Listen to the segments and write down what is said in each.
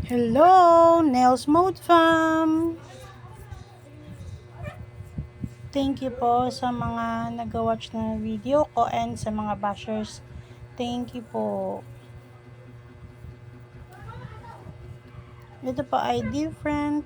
Hello, Nails Mode Fam! Thank you po sa mga nag-watch ng video ko and sa mga bashers. Thank you po. Ito po ay different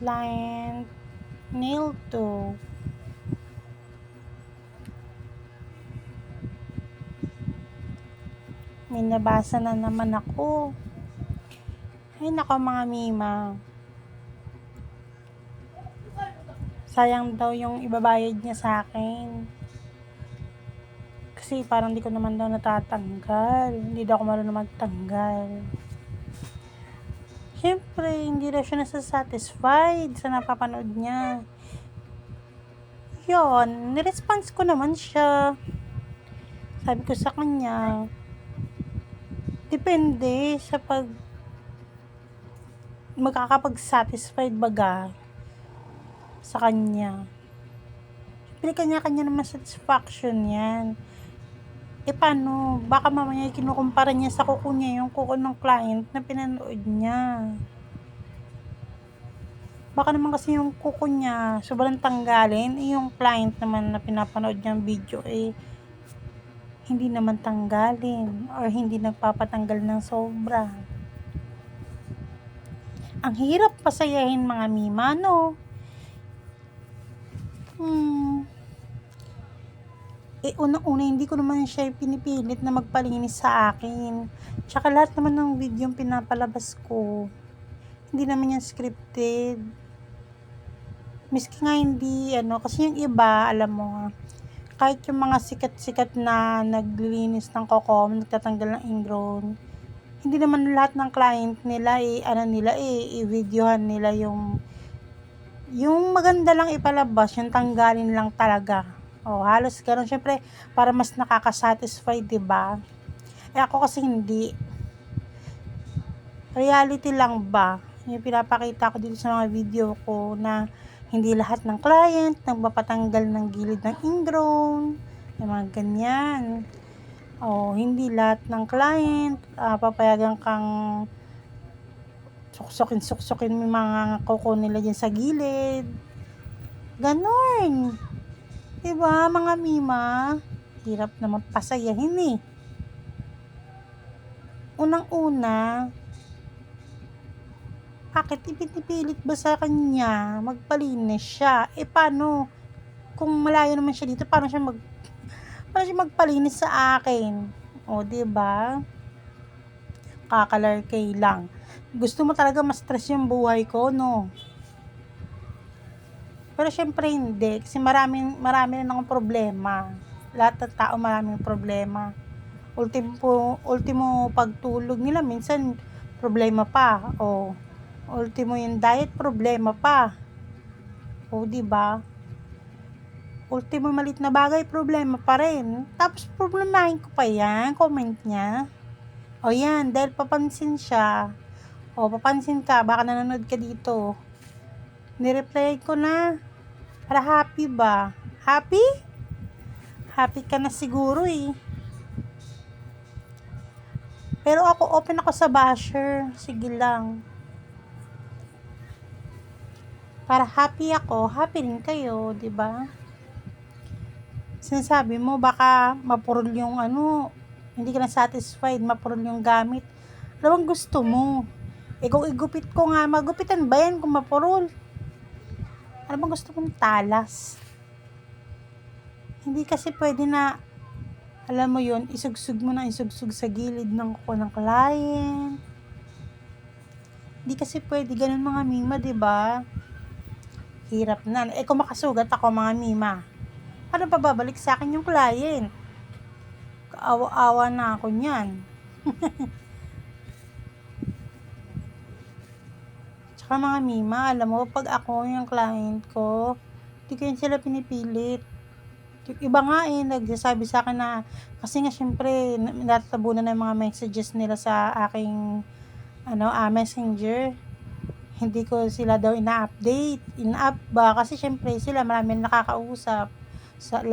client nail to. May nabasa na naman ako. Ay nako mga mima. Sayang daw yung ibabayad niya sa akin. Kasi parang di ko naman daw natatanggal. Hindi daw ako marunong magtanggal. Siyempre, hindi daw siya nasa-satisfied sa napapanood niya. Yun, niresponse ko naman siya. Sabi ko sa kanya, depende sa magkakapag-satisfied baga sa kanya. Siyempre, kanya-kanya naman satisfaction yan. Paano? Baka mamaya kinukumpara niya sa kuko niya yung kuko ng client na pinanood niya. Baka naman kasi yung kuko niya sobrang tanggalin, yung client naman na pinapanood niyang video hindi naman tanggalin or hindi nagpapatanggal ng sobra. Ang hirap pasayahin mga mima, no? Unang-una, hindi ko naman siya pinipilit na magpalinis sa akin. Tsaka lahat naman ng video yung pinapalabas ko, hindi naman yan scripted. Miski nga hindi, kasi yung iba, alam mo, kahit yung mga sikat-sikat na naglilinis ng kokom, nagtatanggal ng ingrown, hindi naman lahat ng client nila, i-videohan nila yung maganda lang ipalabas, yung tanggalin lang talaga. Halos gano'n. Syempre, para mas nakaka-satisfy, diba? Ako kasi hindi. Reality lang ba? Yung pinapakita ko dito sa mga video ko na hindi lahat ng client nagpapatanggal ng gilid ng ingrown, yung mga ganyan. Hindi lahat ng client papayagan kang suksukin yung mga kuko nila dyan sa gilid. Ganon. Diba, mga mima? Hirap naman pasayahin eh. Unang-una, bakit ipinipilit ba sa kanya magpalinis siya? Paano? Kung malayo naman siya dito, paano siya magpalinis sa akin? Diba? Kakalarkay lang. Gusto mo talaga ma-stress yung buhay ko, no? Pero syempre hindi, kasi marami na akong problema. Lahat ng tao maraming problema. Ultimo pagtulog nila, minsan problema pa. Ultimo yung diet, problema pa. Di ba? Ultimo malit na bagay, problema pa rin. Tapos problemahin ko pa yan, comment niya. Yan, dahil papansin siya. Papansin ka, baka nanonood ka dito. Nireply ko na. Para happy ba? Happy? Happy ka na siguro eh. Pero ako, open ako sa basher. Sige lang. Para happy ako, happy rin kayo, di ba? Sinasabi mo, baka mapurol yung hindi ka na satisfied, mapurol yung gamit. Ano bang gusto mo? Kung igupit ko nga, magupitan ba yan kung mapurol? Ano bang gusto mong talas? Hindi kasi pwede na, alam mo yun, isugsug mo na isugsug sa gilid ng kuko ng client. Hindi kasi pwede ganun mga mima, diba? Hirap na. Kung makasugat ako mga mima, paano pa babalik sa akin yung client? Kaawa-awa na ako niyan. Tsaka mga mima, alam mo, pag ako yung client ko, hindi ko yun sila pinipilit. Yung iba nga nagsasabi sa akin na, kasi nga syempre, natatabunan na yung mga messages nila sa aking messenger. Hindi ko sila daw ina-update. In-up ba? Kasi syempre sila marami nakakausap. Sa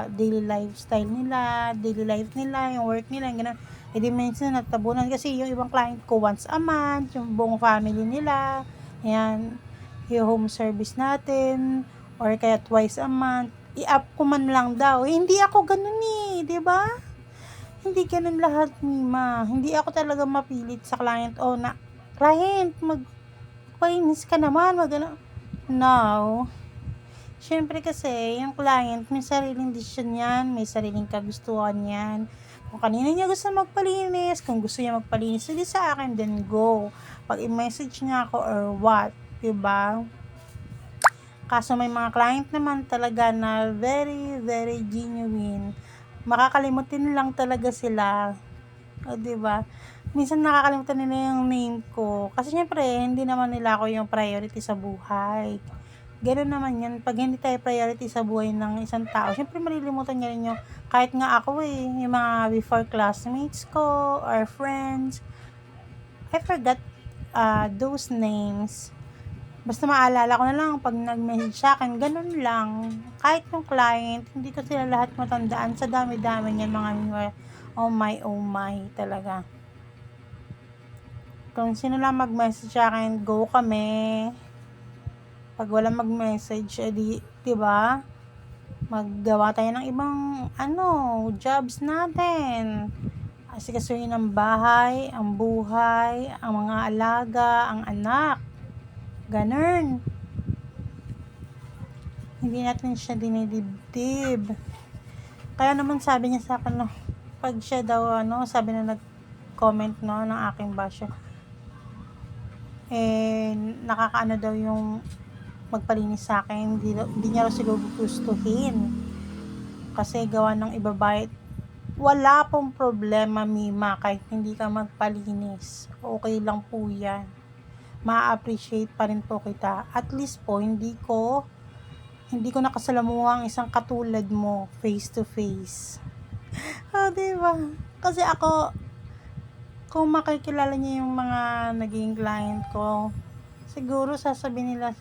daily lifestyle nila, daily life nila, yung work nila, gano'n. Eh di minsan natabunan kasi yung ibang client ko once a month, yung buong family nila, ayan, yung home service natin, or kaya twice a month, i-up ko man lang daw. Eh, hindi ako ganun eh, di ba? Hindi ganun lahat, Mima. Hindi ako talaga mapilit sa client, o na, client, magpainis ka naman, ano. No. Siyempre kasi, yung client, may sariling desisyon yan, may sariling kagustuhan yan. Kung kanina niya gusto magpalinis, kung gusto niya magpalinis, hindi sa akin, then go. Pag i-message niya ako or what, diba? Kaso may mga client naman talaga na very, very genuine. Makakalimutin lang talaga sila. O, diba? Minsan nakakalimutan nila yung name ko. Kasi syempre, hindi naman nila ako yung priority sa buhay. Gano'n naman yan. Pag hindi tayo priority sa buhay ng isang tao, syempre malilimutan niya rin yung, kahit nga ako yung mga before classmates ko or friends. I forgot those names. Basta maalala ko na lang pag nag-message sa akin, ganun lang. Kahit yung client, hindi ko sila lahat matandaan sa dami-dami niyan mga miwa. Oh my talaga. Kung sino lang mag-message sa akin, go kami. Pag wala mag-message, edi, diba? Maggawa tayo ng ibang, jobs natin. Asikasuhin ang bahay, ang buhay, ang mga alaga, ang anak. Ganun. Hindi natin siya dinidibdib. Kaya naman sabi niya sa akin, no, pag siya daw, sabi na nag-comment, no, ng aking basyo, nakakaano daw yung magpalinis sa akin, hindi niya raw siguro gustuhin kasi gawa ng ibabayad. Wala pong problema, Mima, kahit hindi ka magpalinis, okay lang po yan, ma-appreciate pa rin po kita. At least po hindi ko nakasalamuha ang isang katulad mo face to face. Diba? Kasi ako, kung makikilala niya yung mga naging client ko, siguro sasabihin nila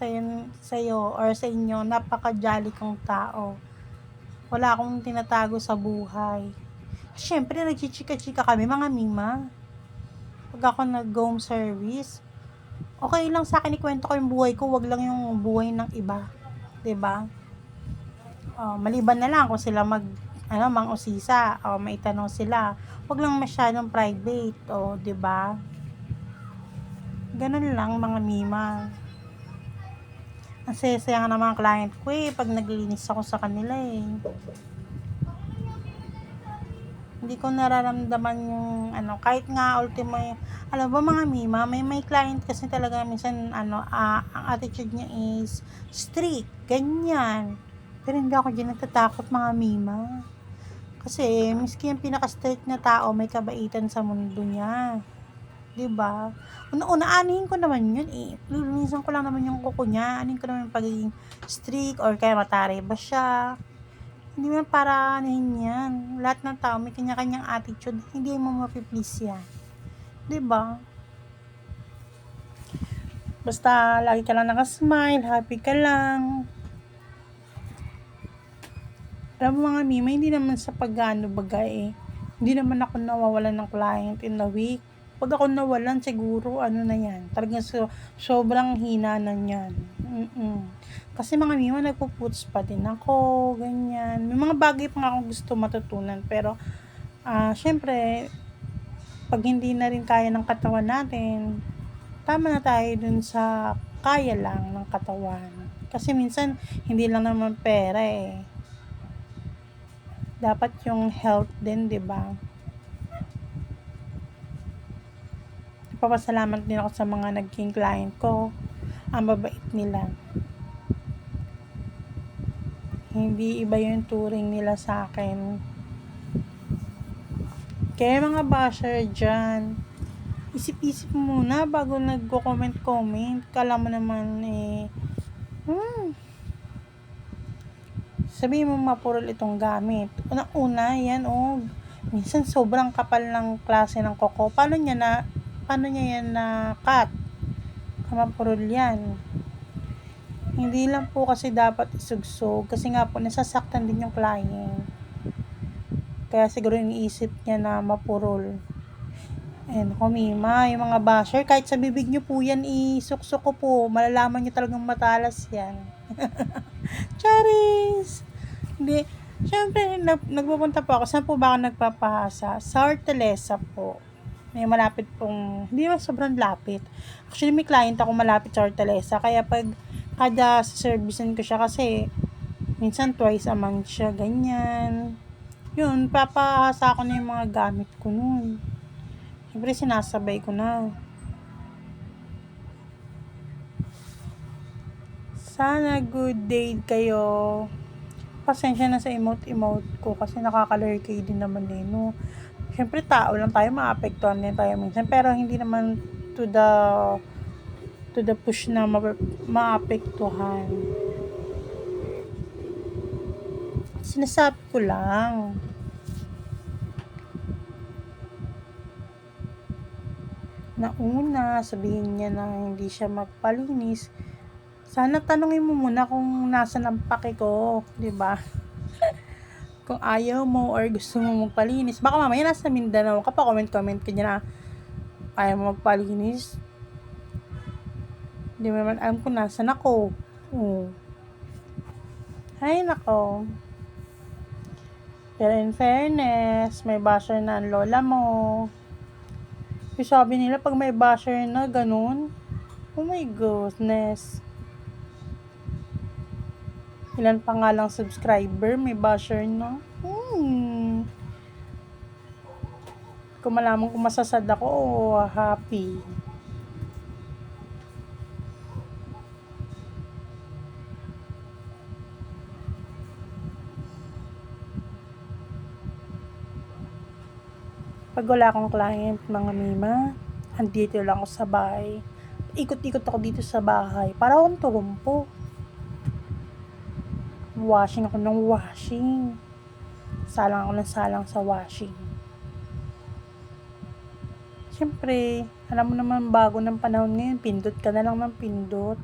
sa'yo or sa inyo, napaka-jolly kong tao. Wala akong tinatago sa buhay. Siyempre, nagchichika-chika kami, mga Mima. Pag ako nag-home service, okay lang sa akin ikwento ko yung buhay ko, wag lang yung buhay ng iba. 'Di ba? Maliban na lang kung sila mang-usisa, may tanong sila. Wag lang masyadong private, 'di ba? Ganun lang, mga Mima. Ang saya-saya nga ng mga client ko pag naglilinis ako sa kanila Hindi ko nararamdaman yung kahit nga ultimo alam ba, mga Mima, may client kasi talaga minsan ang attitude niya is strict, ganyan. Pero hindi ako dyan nagtatakot, mga Mima. Kasi miski yung pinaka-strict na tao, may kabaitan sa mundo niya. 'Di ba? Una-anihin ko naman yun lilinisan ko lang naman yung kuko niya, anin ko naman yung pagiging strict or kaya matari ba siya. Hindi naman para yan. Lahat ng tao may kanya-kanyang attitude, hindi mo mapiplease yan. 'Di ba? Basta lagi ka lang nakasmile, happy ka lang. Alam mo, mga Mima, hindi naman sa pag-ano bagay hindi naman ako nawawalan ng client in a week. Pag ako nawalan, siguro na yan, talagang sobrang hina na yan. Kasi, mga Mima, nagpo-puts pa din ako, ganyan. May mga bagay pa nga akong gusto matutunan, pero syempre, pag hindi na rin kaya ng katawan natin, tama na tayo dun sa kaya lang ng katawan. Kasi minsan, hindi lang naman pera dapat yung health din, 'di ba? Papasalamat din ako sa mga naging client ko. Ang babait nila. Hindi iba yung turing nila sa akin. Kaya mga basher dyan, isip-isip muna bago nagko-comment. Kala mo naman sabihin mo mapurol itong gamit. Una yan, minsan sobrang kapal ng klase ng koko. Paano niya yan na cut? Mapurol yan. Hindi lang po kasi dapat isugsog kasi nga po nasasaktan din yung client. Kaya siguro iniisip niya na mapurol. Ayan ako, Mima, yung mga basher, kahit sa bibig nyo po yan, isuksok ko po. Malalaman nyo talagang matalas yan. Charis! Hindi, syempre, nagpupunta po ako. Saan po ba ako nagpapahasa? Sa Hortaleza po. May malapit pong, hindi naman sobrang lapit. Actually, may client ako malapit sa Hortaleza. Kaya pag kada servicean ko siya kasi, minsan twice a month siya, ganyan. Yun, papahasa ko na yung mga gamit ko nun. Siyempre, sinasabay ko na. Sana good day kayo. Pasensya na sa emote ko kasi nakakalurkay din naman eh, no? Siyempre, tao lang tayo, maapektuhan din tayo minsan. Pero hindi naman to the push na maapektuhan. Sinasabi ko lang. Una, sabihin niya na hindi siya magpalinis. Sana tanungin mo muna kung nasan ang pake ko, 'di ba? Kung ayaw mo or gusto mo magpalinis, baka mamaya nasa Mindanao ka pa, comment ka niya na ayaw mo magpalinis. Hindi mo naman alam kung nasan ako. Ay, nako. Pero in fairness, may basher na ang lola mo. Sabi nila pag may basher na ganun, oh my goodness. Ilan pa nga lang subscriber, may basher na. Kung malaman kung masasad ako o happy. Pag wala akong client, mga Mima, andito lang ako sa bahay. Ikot-ikot ako dito sa bahay. Para akong turumpo. Washing ako ng washing. Salang ako ng salang sa washing. Siyempre, alam mo naman bago ng panahon ngayon, pindot ka na lang ng pindot.